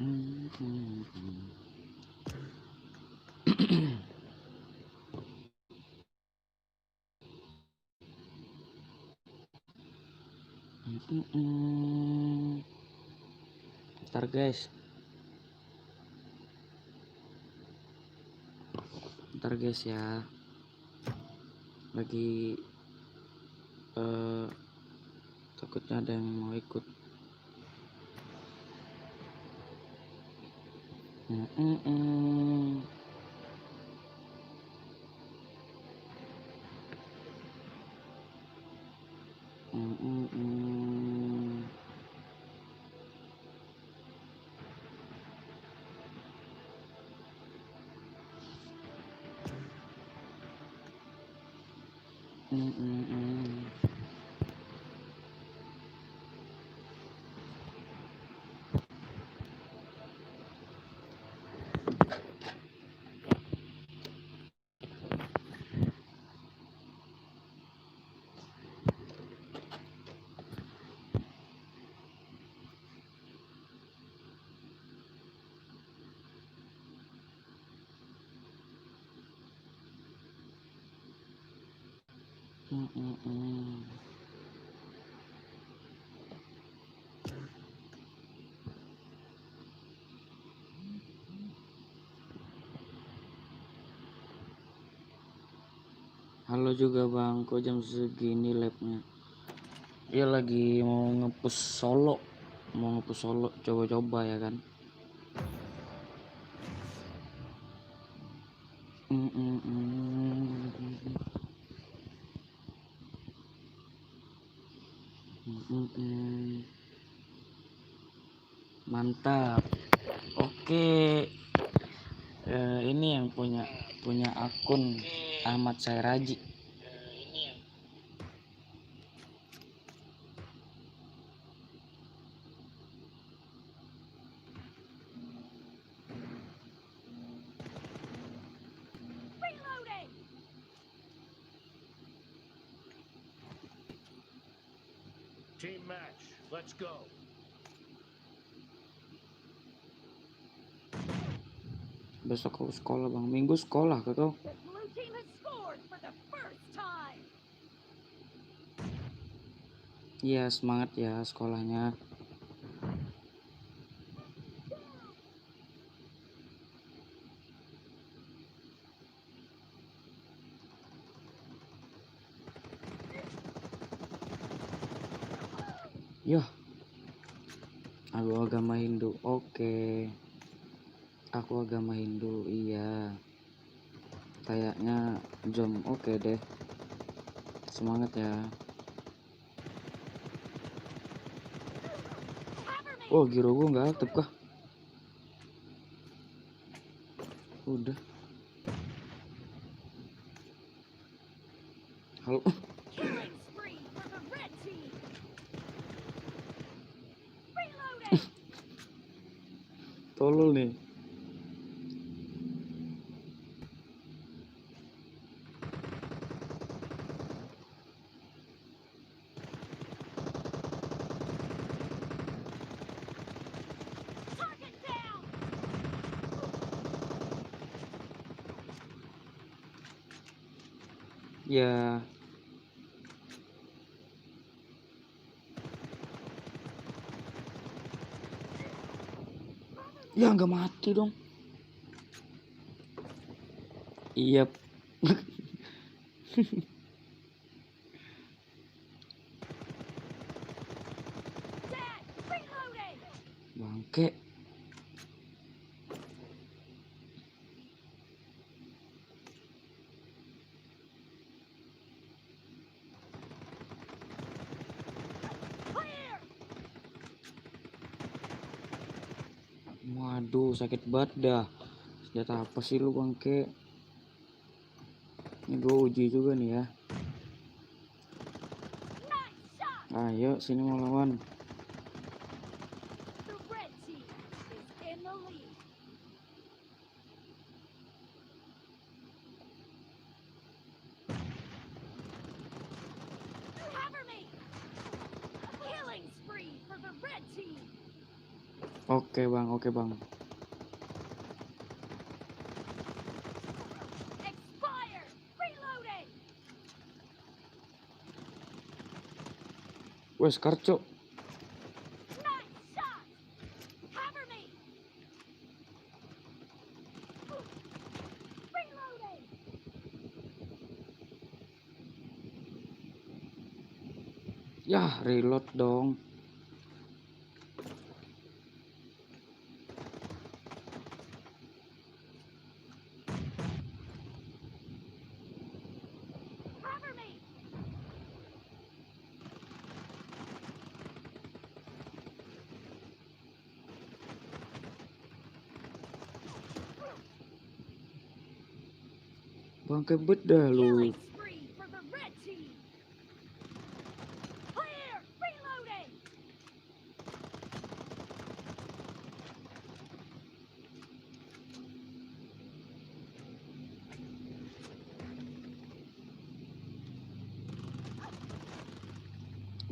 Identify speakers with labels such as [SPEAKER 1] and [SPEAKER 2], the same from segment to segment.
[SPEAKER 1] Ntar guys, ya, lagi takutnya ada yang mau ikut. Halo juga bang, kok jam segini labnya? Dia lagi mau ngepush solo, coba-coba ya kan. Mantap. Oke. Ini yang punya akun Ahmad Sairaji.
[SPEAKER 2] Team match, let's go.
[SPEAKER 1] Besok aku sekolah bang, minggu sekolah kau. Iya semangat ya sekolahnya. Yah, aku agama Hindu. Oke. Aku agama Hindu, iya. Kayaknya jom, oke deh. Semangat ya. Oh, giro gue nggak aktif kah? Udah. Halo. Tolol nih. Ya. Ya nggak mati dong. Iya. Bangke. Waduh, sakit banget dah. Senjata apa sih lu bangke? Ini gue uji juga nih ya. Ayo sini mau lawan. Oke bang, oke bang.
[SPEAKER 3] Expired! Reloading!
[SPEAKER 1] Wes karco.
[SPEAKER 3] Nice shot! Cover me! Reloading!
[SPEAKER 1] Yah, reload dong.
[SPEAKER 3] Cover me!
[SPEAKER 1] Bangke bet dah lu.
[SPEAKER 3] Killing spree for the red team! Clear! Reloading!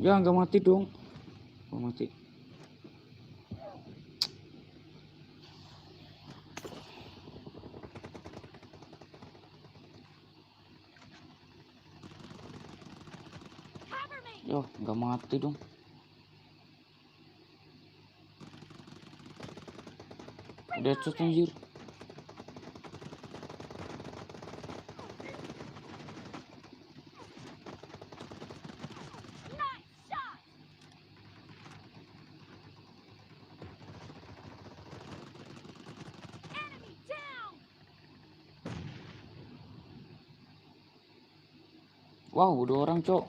[SPEAKER 1] Ya nggak mati dong. Oh mati.
[SPEAKER 3] Cover me!
[SPEAKER 1] Yo nggak mati dong. Deadshot anjir.
[SPEAKER 3] Nice shot! Enemy down!
[SPEAKER 1] Wow, 2 orang cok.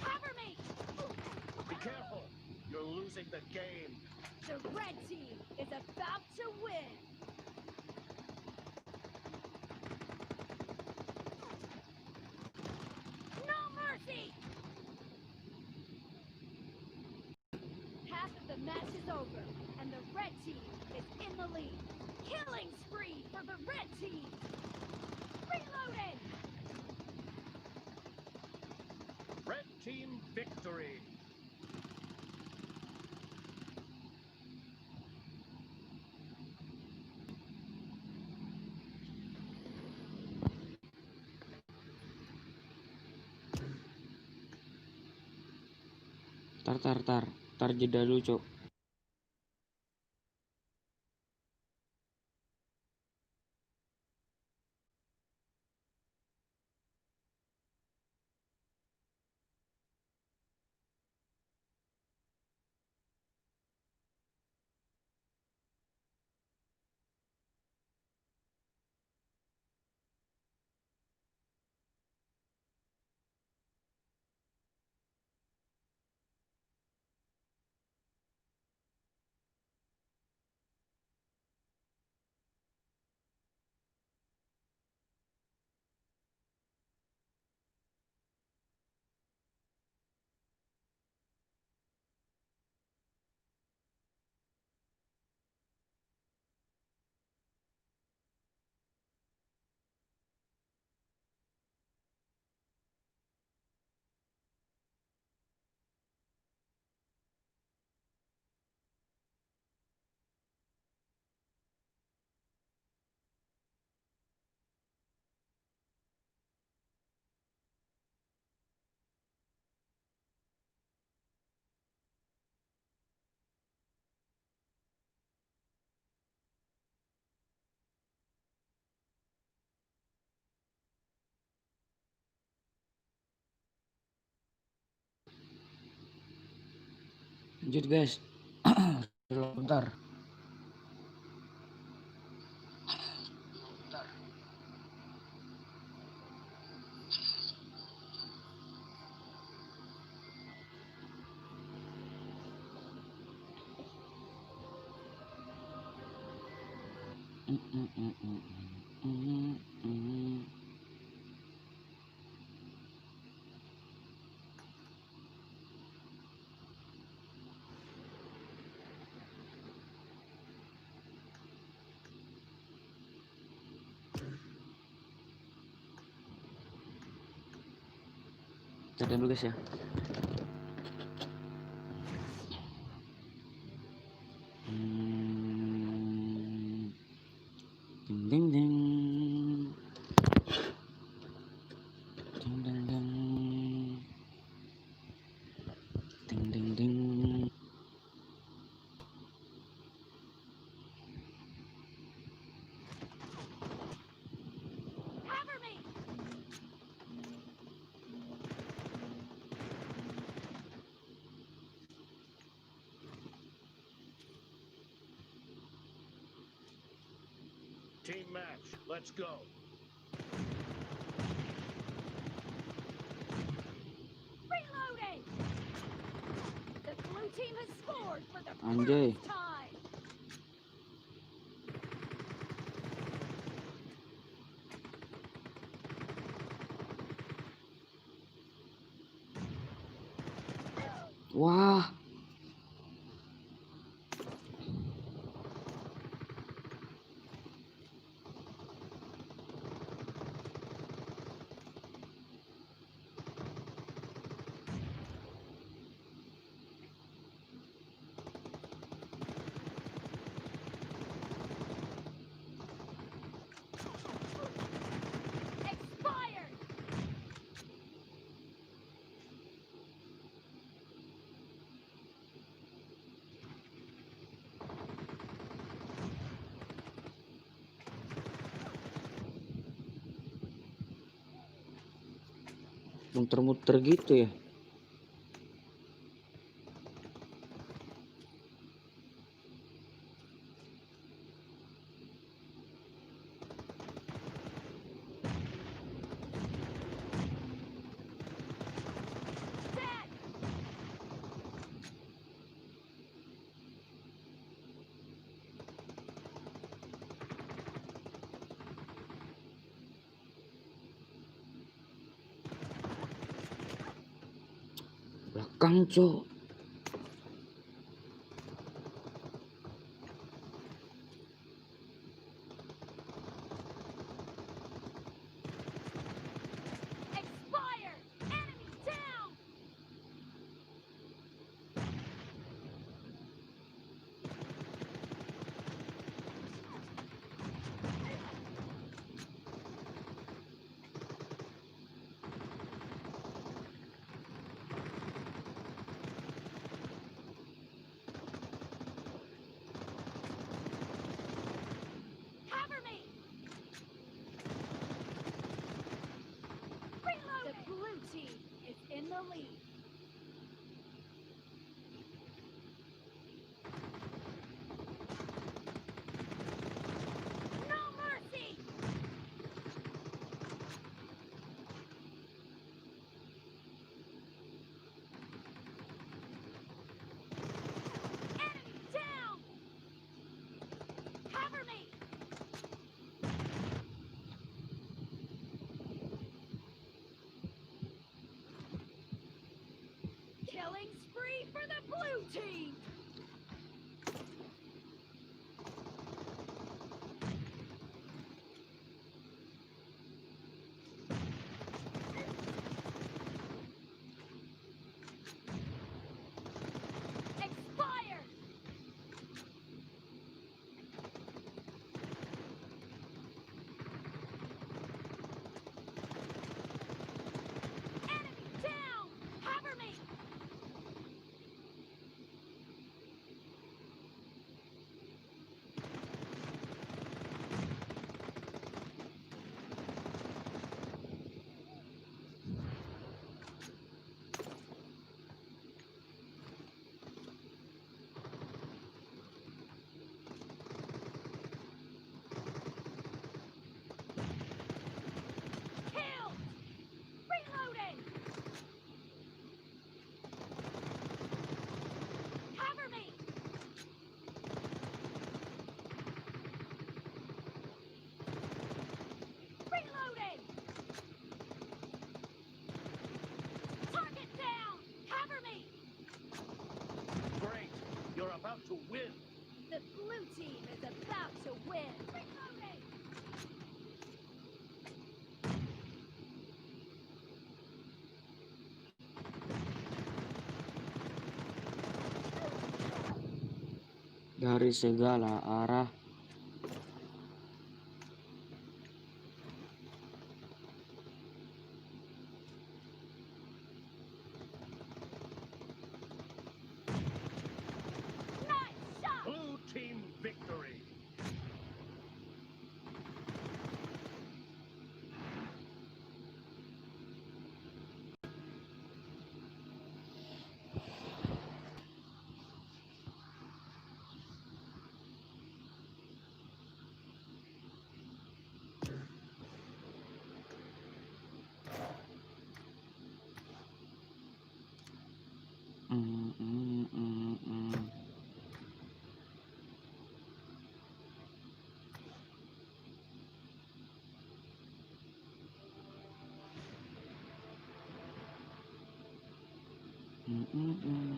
[SPEAKER 3] Cover me!
[SPEAKER 2] Be careful. You're losing the game.
[SPEAKER 3] The red team is about to win! No mercy! Half of the match is over, and the red team is in the lead. Killing spree for the red team! Reloading!
[SPEAKER 2] Red team victory.
[SPEAKER 1] Tar jeda dulu cok. Lanjut guys. Reload bentar. Cari dulu guys ya. Ding ding ding. Ding ding ding. Ding ding ding.
[SPEAKER 3] Cover me!
[SPEAKER 2] Team match. Let's go.
[SPEAKER 3] Reloading! The blue team has scored for the
[SPEAKER 1] Anjay.
[SPEAKER 3] first time!
[SPEAKER 1] Wah.
[SPEAKER 3] Expired!
[SPEAKER 1] Muter-muter gitu ya.
[SPEAKER 3] Dead!
[SPEAKER 1] Belakang cok.
[SPEAKER 3] Expired! Enemy down! Cover me! Reload! The blue team is in the lead. No mercy! Enemy down! Cover me! Killing spree for the blue team! Expired! Enemy down! Cover me! Kill! Reloading! Cover me! Reloading! Target down! Cover me!
[SPEAKER 2] Great. You're about to win.
[SPEAKER 3] The blue team is about to win! Reloading!
[SPEAKER 1] dari segala arah.
[SPEAKER 3] Nice shot!
[SPEAKER 2] Blue team victory.
[SPEAKER 1] Mm, mm, mm, mm. Mm, mm, mm.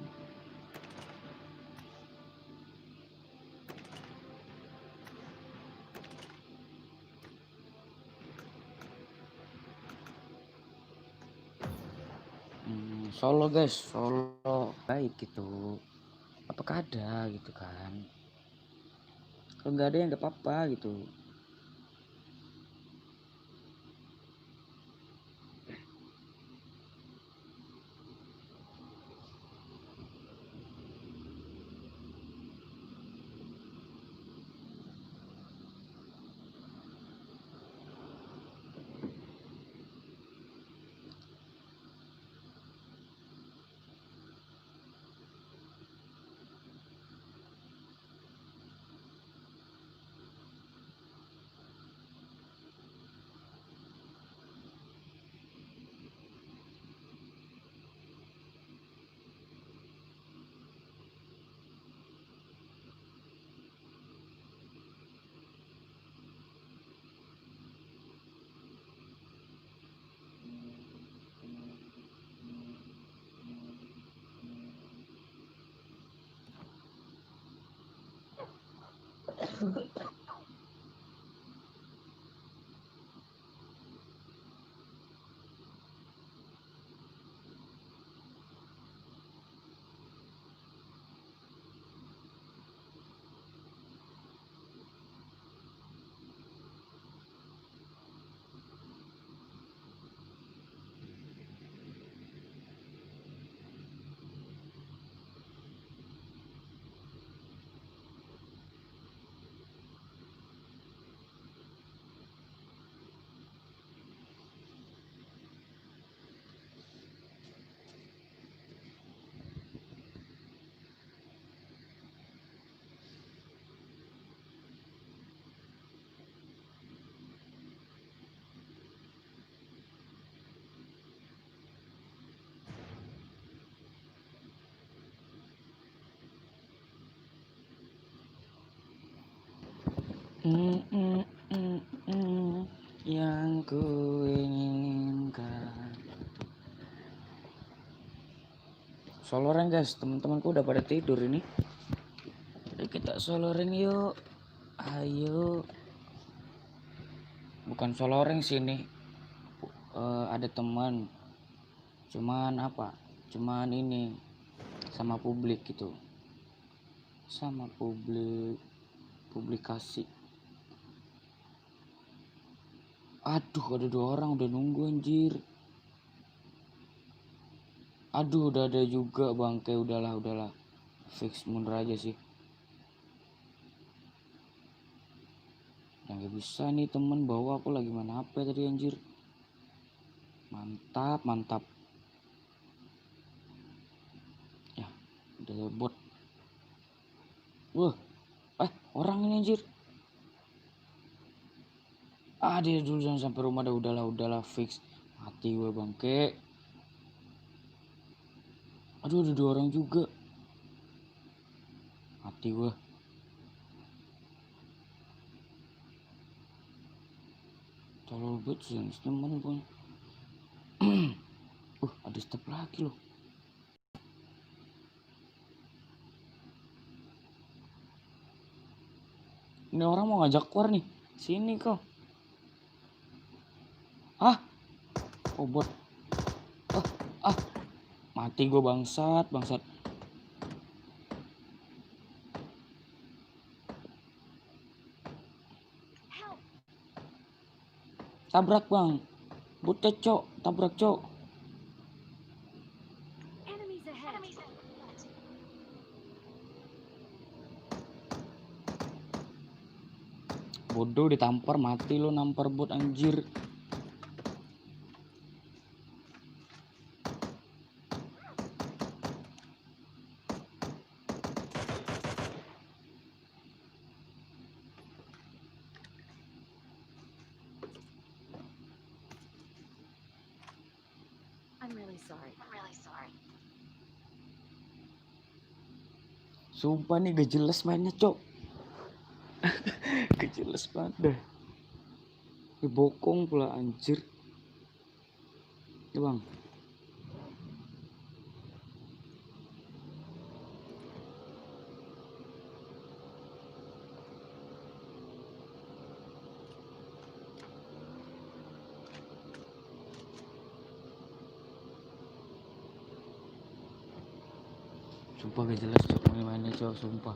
[SPEAKER 1] Solo guys, solo baik gitu. Apakah ada gitu kan? Kalau nggak ada ya nggak apa-apa gitu. Mm, mm, mm, mm, yang ku inginkan. Solo rank guys, teman-temanku udah pada tidur ini. Jadi kita solo rank yuk. Ayo. Bukan solo rank sini. Ada teman. Cuman apa? Cuman ini sama publik gitu. Sama publikasi. Aduh, ada 2 orang udah nunggu anjir. Aduh, udah ada juga bangke. Udahlah. Fix mundur aja sih. Yang gak bisa nih temen bawa, aku lagi main HP tadi anjir. Mantap. Ya, udah bot. Wah, orang ini anjir. Dia dulu jangan sampai rumah dah, udahlah fix. Mati gue bangke. Aduh, ada 2 orang juga. Mati gue. Tolol banget sih temen gue. Ada step lagi loh. Ini orang mau ngajak keluar nih. Sini kau. Bot. Mati gue bangsat. Tabrak bang. Butet cok. Tabrak cok.
[SPEAKER 3] Enemies ahead.
[SPEAKER 1] Bodoh ditampar mati lo, nampar bot anjir.
[SPEAKER 3] I'm really sorry.
[SPEAKER 1] Sumpah nih gak jelas mainnya cok. Gak jelas banget dah. Ini bokong pula anjir. Ya bang. Sumpah gak jelas cok mainnya cok, sumpah.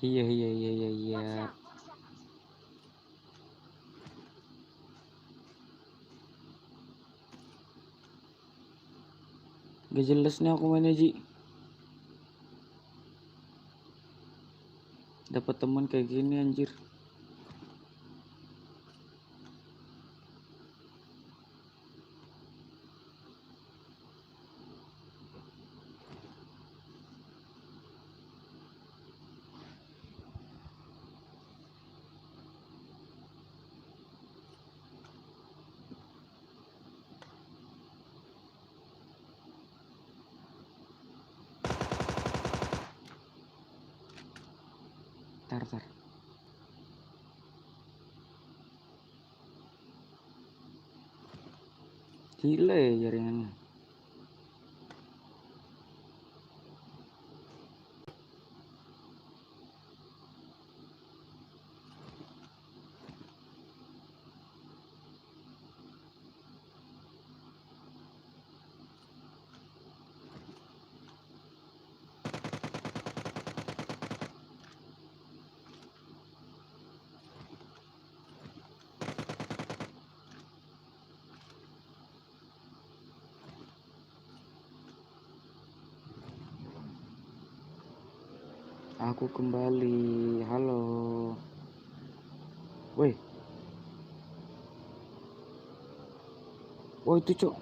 [SPEAKER 1] Iya.
[SPEAKER 3] Watch out.
[SPEAKER 1] Gak jelas nih aku mainnya Ji. Dapat teman kayak gini anjir. Tar. Gila ya jaringannya. Aku kembali. Halo. Woi. Woi itu cok.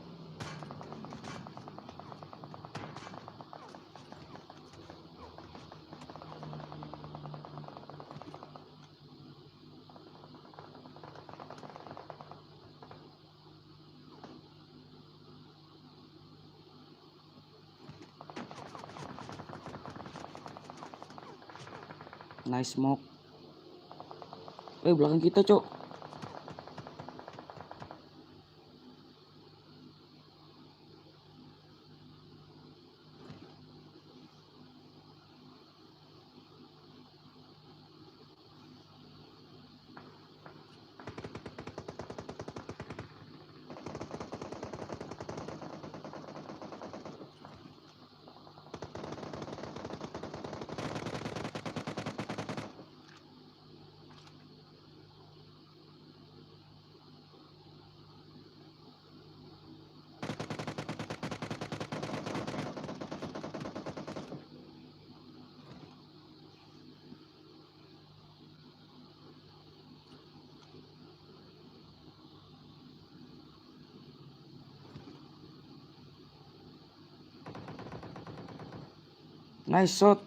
[SPEAKER 1] Nice smoke. Belakang kita cok. Nice shot.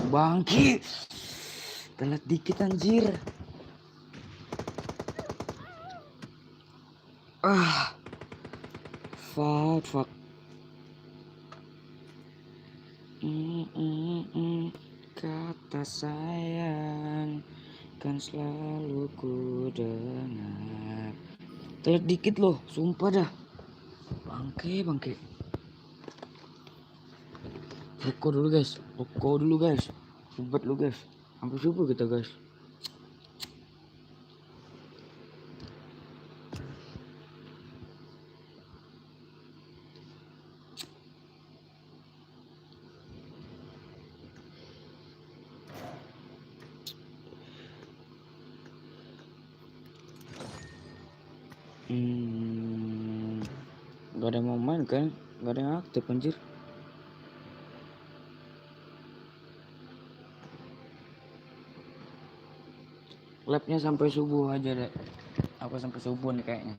[SPEAKER 1] Bangki. Telat dikit anjir. Fuck. Kata sayang kan selalu ku dengar. Telat dikit loh, sumpah dah. Bangke. Rokok dulu guys. Ribet lu guys. Sampai subuh kita guys. Gak ada yang mau main kan? Gak ada yang aktif anjir. Labnya sampai subuh aja deh. Apa sampai subuh nih kayaknya.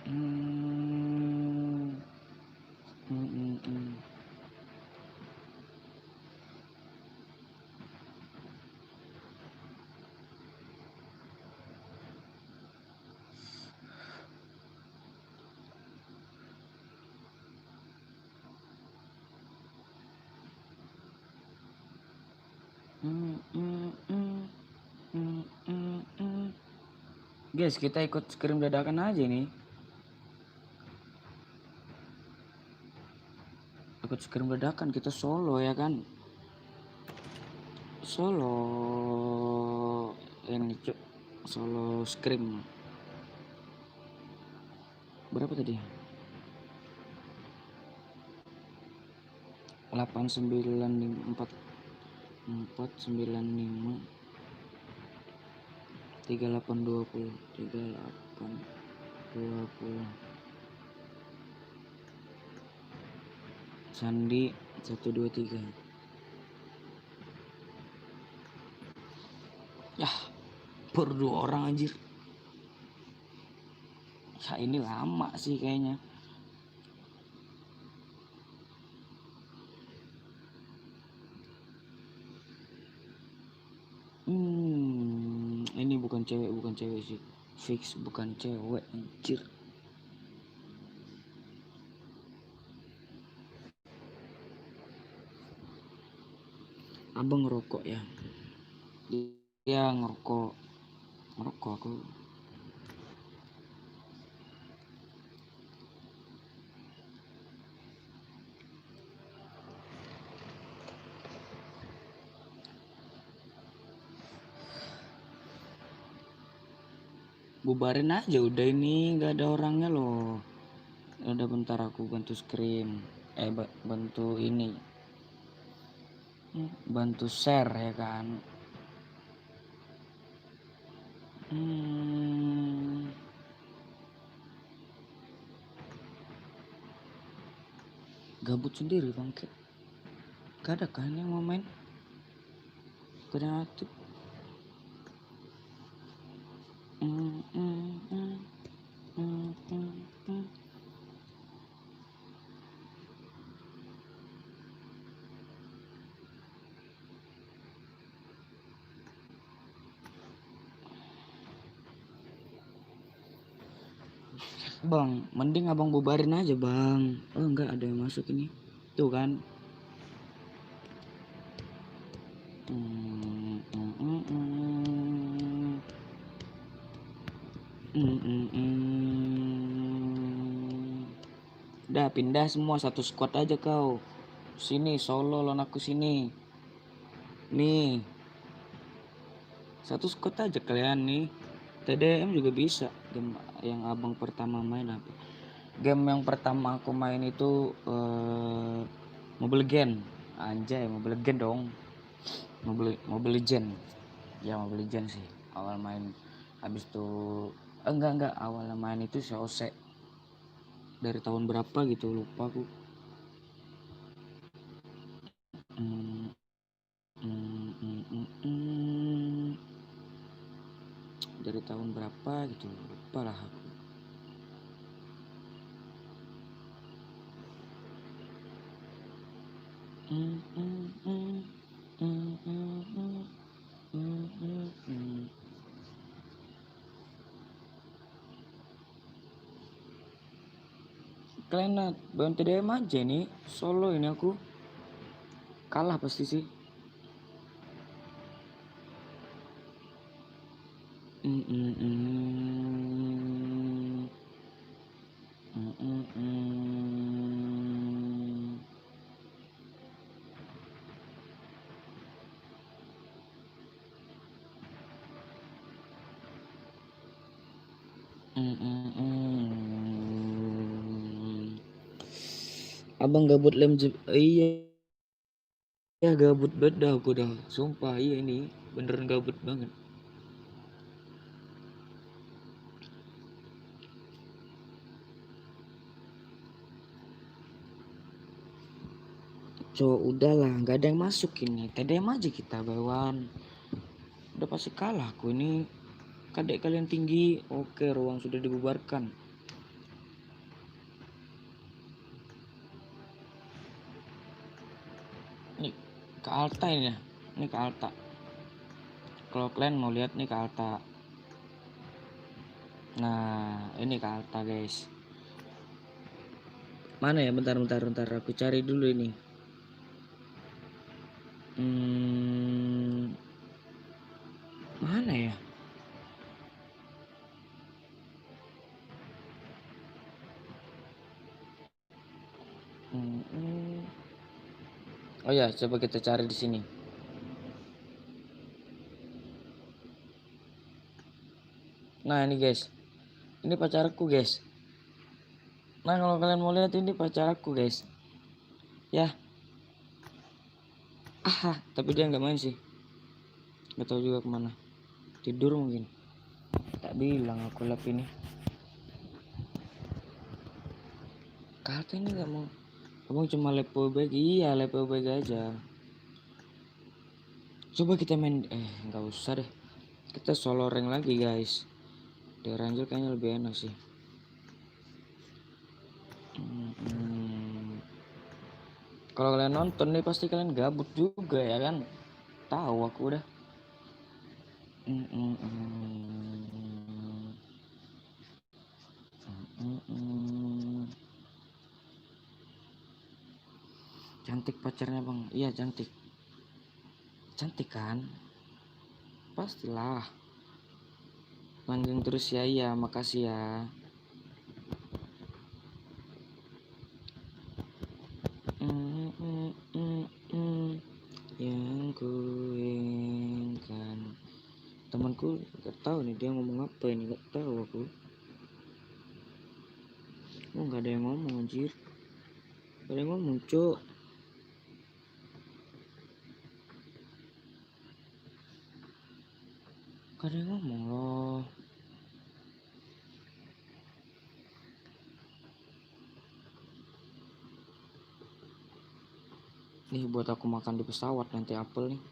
[SPEAKER 1] Hmm. Hmm, hmm, hmm. Guys, kita ikut scrim dadakan aja nih. Ikut scrim dadakan, kita solo ya kan. Solo ini cuk. Solo scrim. Berapa tadi? 8954 495 3820 3820 Sandi 123. Yah, baru 2 orang anjir. Ya ini lama sih kayaknya. Ini bukan cewek sih. Fix bukan cewek anjir. Abang ngerokok ya. Dia ngerokok aku. Bubarin aja udah, ini nggak ada orangnya loh. Udah bentar aku bantu screen. Bantu ini. Bantu share ya kan. Gabut sendiri bangke. Gak ada kan yang mau main? Gak ada yang aktif. Bang, mending abang bubarin aja bang. Oh enggak, ada yang masuk ini. Tuh kan. Udah pindah semua, satu squad aja kau. Sini solo lawan aku sini. Nih. Satu squad aja kalian nih. TDM juga bisa. Game yang abang pertama main apa? Game yang pertama aku main itu Mobile Legend. Anjay, Mobile Legend dong. Mobile Legend. Ya Mobile Legend sih. Awal main, habis itu enggak awal main itu COC. Dari tahun berapa gitu lupa aku. Dari tahun berapa gitu lupa lah aku. Kalian bantu TDM aja nih. Solo ini aku kalah pasti sih. Mm, mm, mm. Mm, mm, mm. Mm, mm, mm. Abang gabut iya ya, gabut banget dah aku dah. Sumpah iya ini beneran gabut banget. Udahlah, nggak ada yang masuk ini. TDM aja kita bawan. Udah pasti kalah aku ini. Kadek kalian tinggi. Oke, ruang sudah dibubarkan. Nih ke Alta ini ya. Ini ke Alta. Kalau kalian mau lihat nih ke Alta. Nah, ini ke Alta guys. Mana ya? Bentar. Aku cari dulu ini. Mana ya? Oh ya, coba kita cari di sini. Nah ini guys, ini pacarku guys. Nah kalau kalian mau lihat ini pacarku guys. Ya, tapi dia nggak main sih. Nggak tahu juga kemana. Tidur mungkin. Tak bilang aku lap ini. Kata ini nggak mau. Abang cuma level bag. Iya level bag aja. Coba kita main. Nggak usah deh. Kita solo rank lagi guys. Di Ranger kayaknya lebih enak sih. Kalau kalian nonton nih pasti kalian gabut juga ya kan. Tahu aku udah. Cantik pacarnya bang. Iya cantik. Cantik kan? Pastilah. Langgeng terus ya. Iya makasih ya. Yang ku inginkan. Temanku gak tahu nih dia ngomong apa ini, gak tahu aku. Oh nggak ada yang ngomong anjir. Gak ada yang ngomong cok. Gak ada yang ngomong loh. Nih buat aku makan di pesawat nanti apel nih.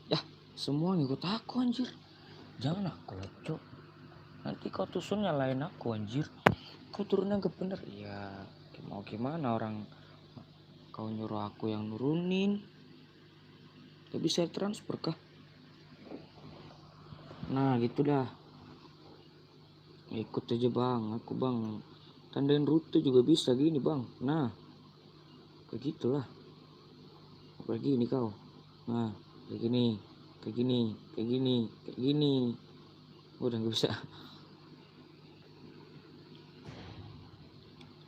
[SPEAKER 1] Ya semua ngikut aku anjir. Jangan aku lah cok. Nanti kau tusun nyalain aku anjir. Kau turunnya gak bener. Ya mau gimana orang. Kau nyuruh aku yang nurunin. Gak bisa transfer kah? Nah gitu dah. Ikut aja bang, aku bang. Tandain rute juga bisa gini bang. Nah, kayak gitulah. Apalagi ini kau. Nah, kayak gini, kayak gini, kayak gini, kayak gini. Udah nggak bisa.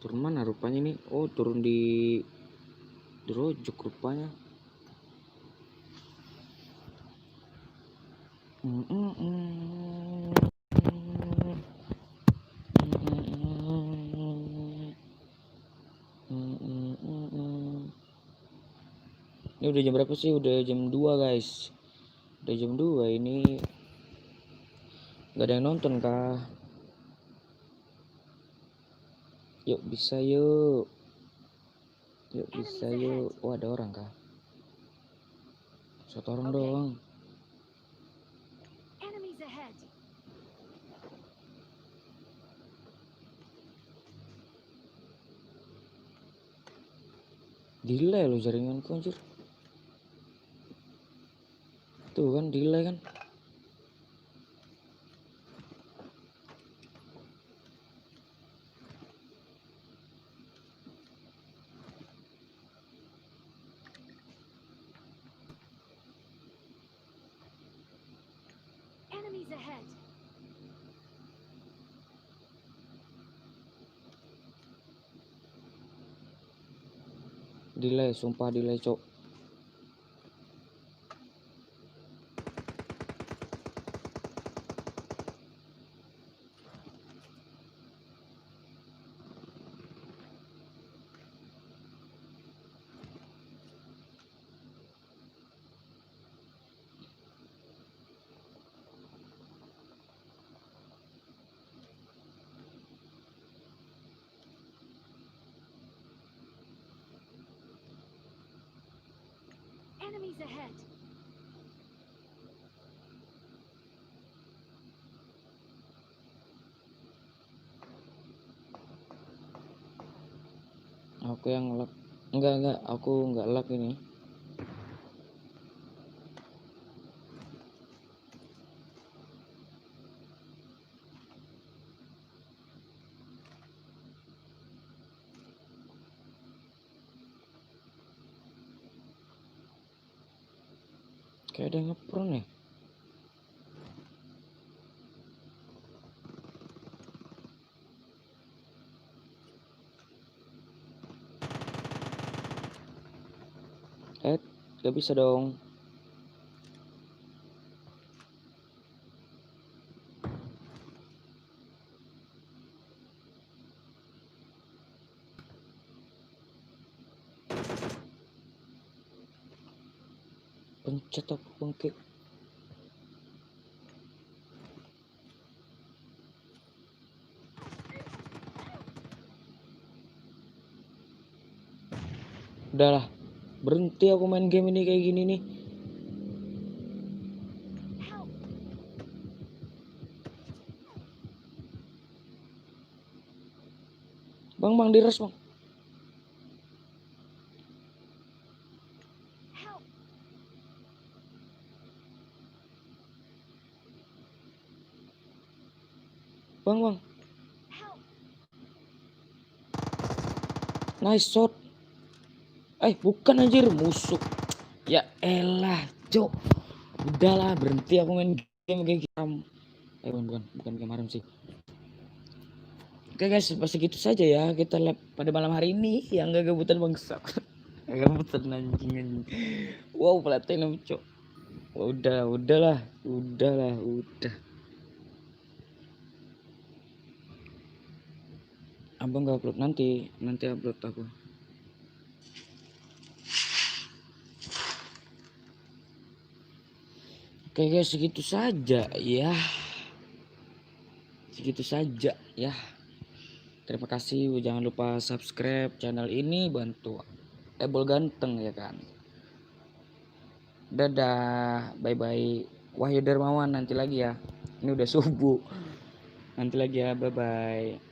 [SPEAKER 1] Turun mana rupanya nih? Oh, turun di rojok rupanya. Ini udah jam berapa sih? Udah jam 2 guys. Udah jam 2 ini. Gak ada yang nonton kah? Yuk bisa yuk. Yuk bisa yuk. Oh ada orang kah? Satu orang doang.
[SPEAKER 3] Enemies ahead.
[SPEAKER 1] Gila lo jaringanku anjir. Tuh kan delay kan.
[SPEAKER 3] Enemies ahead.
[SPEAKER 1] Delay, sumpah delay, cok.
[SPEAKER 3] Enemies ahead.
[SPEAKER 1] Aku yang lag. Enggak, aku enggak lag ini. Kayak ada yang ngepro nih. Gak bisa dong. Pencet apa bangkit. Udahlah, berhenti aku main game ini kayak gini nih.
[SPEAKER 3] Help!
[SPEAKER 1] Bang, diras bang.
[SPEAKER 3] Help!
[SPEAKER 1] Bang.
[SPEAKER 3] Help!
[SPEAKER 1] Nice shot. Bukan anjir, musuh. Ya elah, cok. Udahlah, berhenti aku main game kayak gitu. Bukan game haram sih. Oke guys, pas segitu saja ya kita live pada malam hari ini yang gak gabutan bangsa. Gak gabutan anjing. Wow, platinum cok. Udahlah. Abang gak upload nanti upload aku. Oke guys, segitu saja ya. Terima kasih, jangan lupa subscribe channel ini, bantu Ebol ganteng ya kan. Dadah, bye bye. Wahyu Dermawan nanti lagi ya. Ini udah subuh. Nanti lagi ya, bye bye.